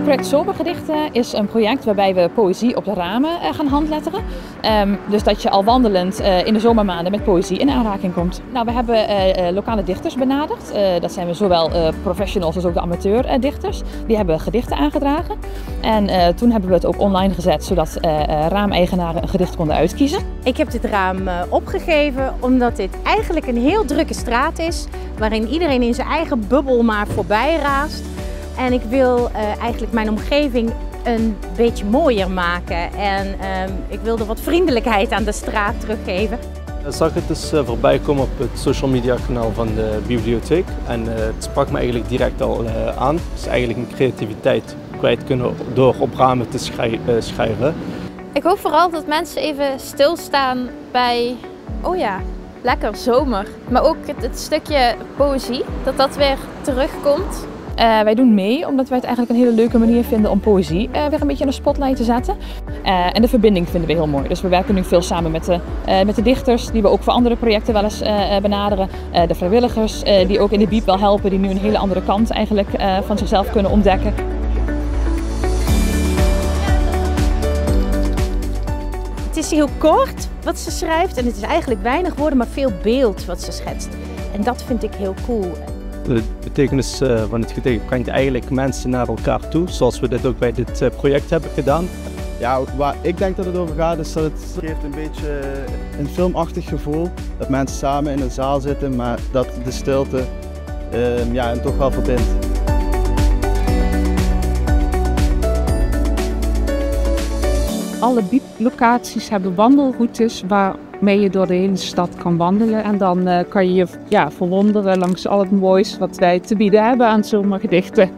Project Zomergedichten is een project waarbij we poëzie op de ramen gaan handletteren. Dus dat je al wandelend in de zomermaanden met poëzie in aanraking komt. Nou, we hebben lokale dichters benaderd. Dat zijn we zowel professionals als ook de amateurdichters. Die hebben gedichten aangedragen. En toen hebben we het ook online gezet, zodat raameigenaren een gedicht konden uitkiezen. Ik heb dit raam opgegeven omdat dit eigenlijk een heel drukke straat is, waarin iedereen in zijn eigen bubbel maar voorbij raast. En ik wil eigenlijk mijn omgeving een beetje mooier maken en ik wilde wat vriendelijkheid aan de straat teruggeven. Ik zag het dus voorbij komen op het social media kanaal van de bibliotheek en het sprak me eigenlijk direct al aan. Dus eigenlijk mijn creativiteit kwijt kunnen door op ramen te schrijven. Ik hoop vooral dat mensen even stilstaan bij, oh ja, lekker zomer. Maar ook het stukje poëzie, dat dat weer terugkomt. Wij doen mee omdat wij het eigenlijk een hele leuke manier vinden om poëzie weer een beetje in de spotlight te zetten. En de verbinding vinden we heel mooi. Dus we werken nu veel samen met de dichters, die we ook voor andere projecten wel eens benaderen. De vrijwilligers die ook in de bieb wel helpen, die nu een hele andere kant eigenlijk van zichzelf kunnen ontdekken. Het is heel kort wat ze schrijft en het is eigenlijk weinig woorden, maar veel beeld wat ze schetst. En dat vind ik heel cool. De betekenis van het gedicht brengt eigenlijk mensen naar elkaar toe, zoals we dit ook bij dit project hebben gedaan. Ja, waar ik denk dat het over gaat is dat het geeft een beetje een filmachtig gevoel. Dat mensen samen in een zaal zitten, maar dat de stilte hen toch wel verbindt. Alle bieplocaties hebben wandelroutes waarmee je door de hele stad kan wandelen. En dan kan je je verwonderen langs al het moois wat wij te bieden hebben aan zomergedichten.